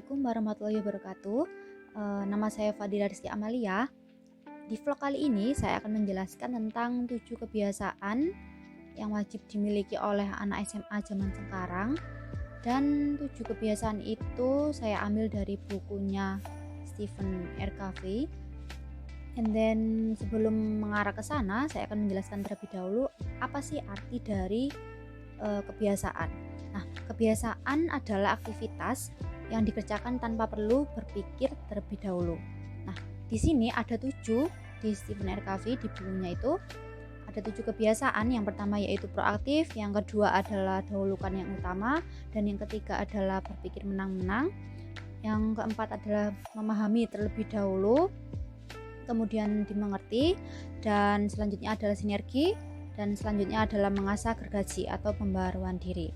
Assalamualaikum warahmatullahi wabarakatuh. Nama saya Fadila Rizky Amalia. Di vlog kali ini saya akan menjelaskan tentang 7 kebiasaan yang wajib dimiliki oleh anak SMA zaman sekarang. Dan 7 kebiasaan itu saya ambil dari bukunya Stephen R. Covey. And then sebelum mengarah ke sana, saya akan menjelaskan terlebih dahulu apa sih arti dari kebiasaan. Nah, kebiasaan adalah aktivitas yang dikerjakan tanpa perlu berpikir terlebih dahulu. Nah, di sini ada 7 di Stephen R. Covey, di bukunya itu ada 7 kebiasaan. Yang pertama yaitu proaktif, yang kedua adalah dahulukan yang utama, dan yang ketiga adalah berpikir menang-menang. Yang keempat adalah memahami terlebih dahulu, kemudian dimengerti, dan selanjutnya adalah sinergi, dan selanjutnya adalah mengasah gergaji atau pembaharuan diri.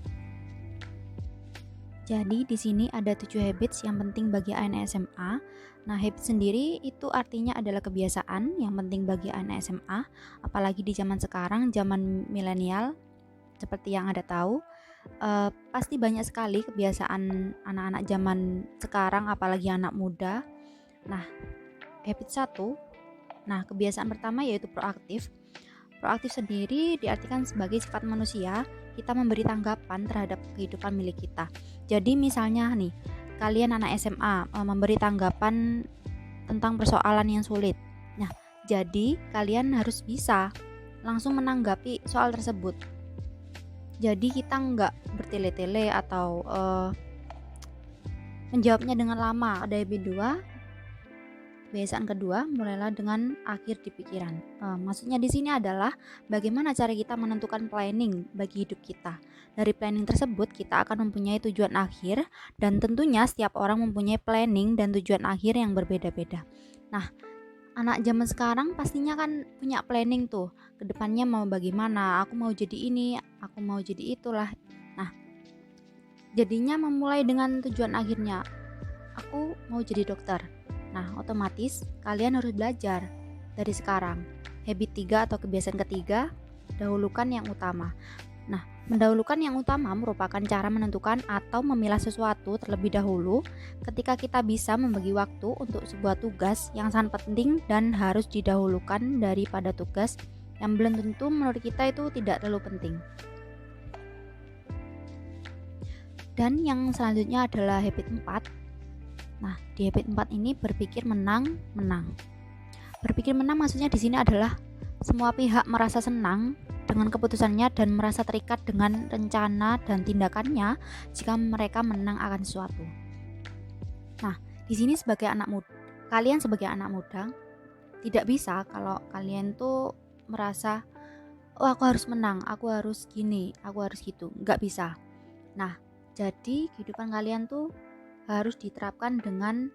Jadi di sini ada 7 habits yang penting bagi anak SMA. Nah, habit sendiri itu artinya adalah kebiasaan yang penting bagi anak SMA, apalagi di zaman sekarang, zaman milenial. Seperti yang Anda tahu, pasti banyak sekali kebiasaan anak-anak zaman sekarang, apalagi anak muda. Nah, habit 1. Nah, kebiasaan pertama yaitu proaktif. Proaktif sendiri diartikan sebagai sifat manusia, kita memberi tanggapan terhadap kehidupan milik kita. Jadi misalnya nih, kalian anak SMA memberi tanggapan tentang persoalan yang sulit. Nah, jadi kalian harus bisa langsung menanggapi soal tersebut. Jadi kita nggak bertele-tele atau menjawabnya dengan lama. Ada habit 2. Kebiasaan kedua, mulailah dengan akhir di pikiran. Maksudnya di sini adalah bagaimana cara kita menentukan planning bagi hidup kita. Dari planning tersebut kita akan mempunyai tujuan akhir, dan tentunya setiap orang mempunyai planning dan tujuan akhir yang berbeda-beda. Nah, anak zaman sekarang pastinya kan punya planning tuh, kedepannya mau bagaimana, aku mau jadi ini, aku mau jadi itulah. Nah, jadinya memulai dengan tujuan akhirnya, aku mau jadi dokter. Nah, otomatis kalian harus belajar dari sekarang. Habit 3 atau kebiasaan ketiga, dahulukan yang utama. Nah, mendahulukan yang utama merupakan cara menentukan atau memilah sesuatu terlebih dahulu ketika kita bisa membagi waktu untuk sebuah tugas yang sangat penting dan harus didahulukan daripada tugas yang belum tentu menurut kita itu tidak terlalu penting. Dan yang selanjutnya adalah habit 4. Nah, di habit 4 ini berpikir menang-menang. Berpikir menang maksudnya di sini adalah semua pihak merasa senang dengan keputusannya dan merasa terikat dengan rencana dan tindakannya jika mereka menang akan sesuatu. Nah, di sini sebagai anak muda, kalian sebagai anak muda tidak bisa kalau kalian tuh merasa, oh aku harus menang, aku harus gini, aku harus gitu. Nggak bisa. Nah, jadi kehidupan kalian tuh harus diterapkan dengan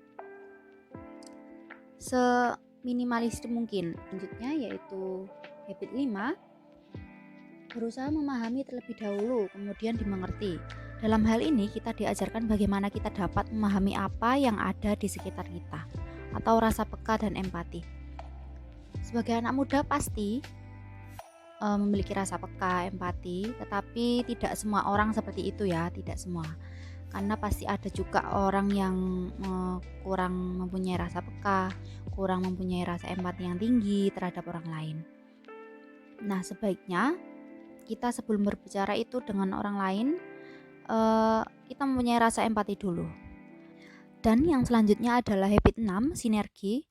seminimalis mungkin. Selanjutnya yaitu habit 5, berusaha memahami terlebih dahulu, kemudian dimengerti. Dalam hal ini kita diajarkan bagaimana kita dapat memahami apa yang ada di sekitar kita, atau rasa peka dan empati. Sebagai anak muda pasti memiliki rasa peka, empati, tetapi tidak semua orang seperti itu ya, tidak semua. Karena pasti ada juga orang yang kurang mempunyai rasa peka, kurang mempunyai rasa empati yang tinggi terhadap orang lain. Nah, sebaiknya kita sebelum berbicara itu dengan orang lain, kita mempunyai rasa empati dulu. Dan yang selanjutnya adalah habit 6, sinergi.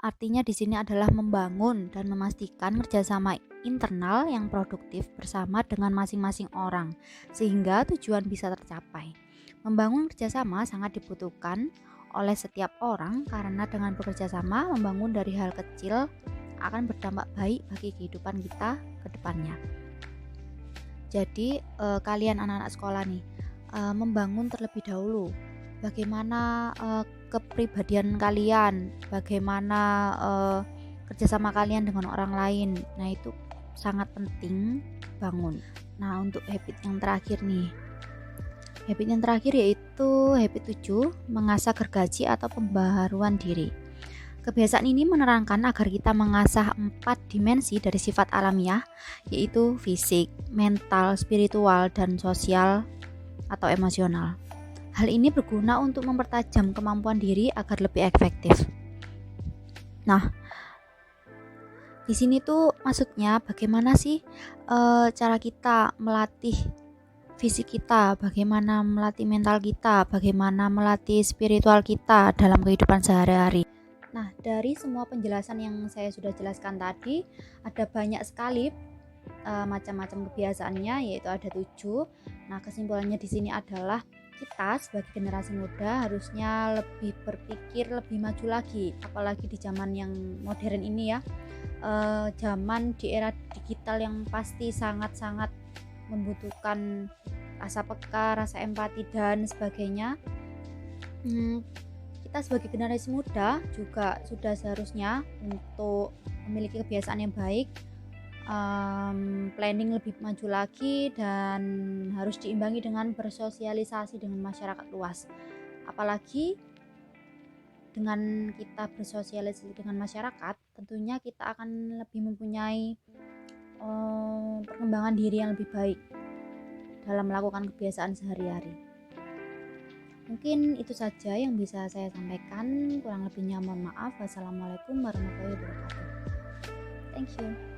Artinya di sini adalah membangun dan memastikan kerjasama internal yang produktif bersama dengan masing-masing orang, sehingga tujuan bisa tercapai. Membangun kerjasama sangat dibutuhkan oleh setiap orang karena dengan bekerja sama membangun dari hal kecil akan berdampak baik bagi kehidupan kita ke depannya. Jadi kalian anak-anak sekolah nih, membangun terlebih dahulu bagaimana kepribadian kalian, bagaimana kerjasama kalian dengan orang lain. Nah, itu sangat penting bangun. Nah, untuk habit yang terakhir nih, habit yang terakhir yaitu habit 7, mengasah gergaji atau pembaharuan diri. Kebiasaan ini menerangkan agar kita mengasah 4 dimensi dari sifat alamiah, yaitu fisik, mental, spiritual, dan sosial atau emosional. Hal ini berguna untuk mempertajam kemampuan diri agar lebih efektif. Nah, di sini tuh maksudnya bagaimana sih cara kita melatih fisik kita, bagaimana melatih mental kita, bagaimana melatih spiritual kita dalam kehidupan sehari-hari. Nah, dari semua penjelasan yang saya sudah jelaskan tadi, ada banyak sekali macam-macam kebiasaannya, yaitu ada 7. Nah, kesimpulannya di sini adalah kita sebagai generasi muda harusnya lebih berpikir lebih maju lagi, apalagi di zaman yang modern ini ya, zaman di era digital yang pasti sangat-sangat membutuhkan rasa peka, rasa empati dan sebagainya. Kita sebagai generasi muda juga sudah seharusnya untuk memiliki kebiasaan yang baik, planning lebih maju lagi, dan harus diimbangi dengan bersosialisasi dengan masyarakat luas. Apalagi dengan kita bersosialisasi dengan masyarakat, tentunya kita akan lebih mempunyai perkembangan diri yang lebih baik dalam melakukan kebiasaan sehari-hari. Mungkin itu saja yang bisa saya sampaikan, kurang lebihnya mohon maaf. Wassalamualaikum warahmatullahi wabarakatuh. Thank you.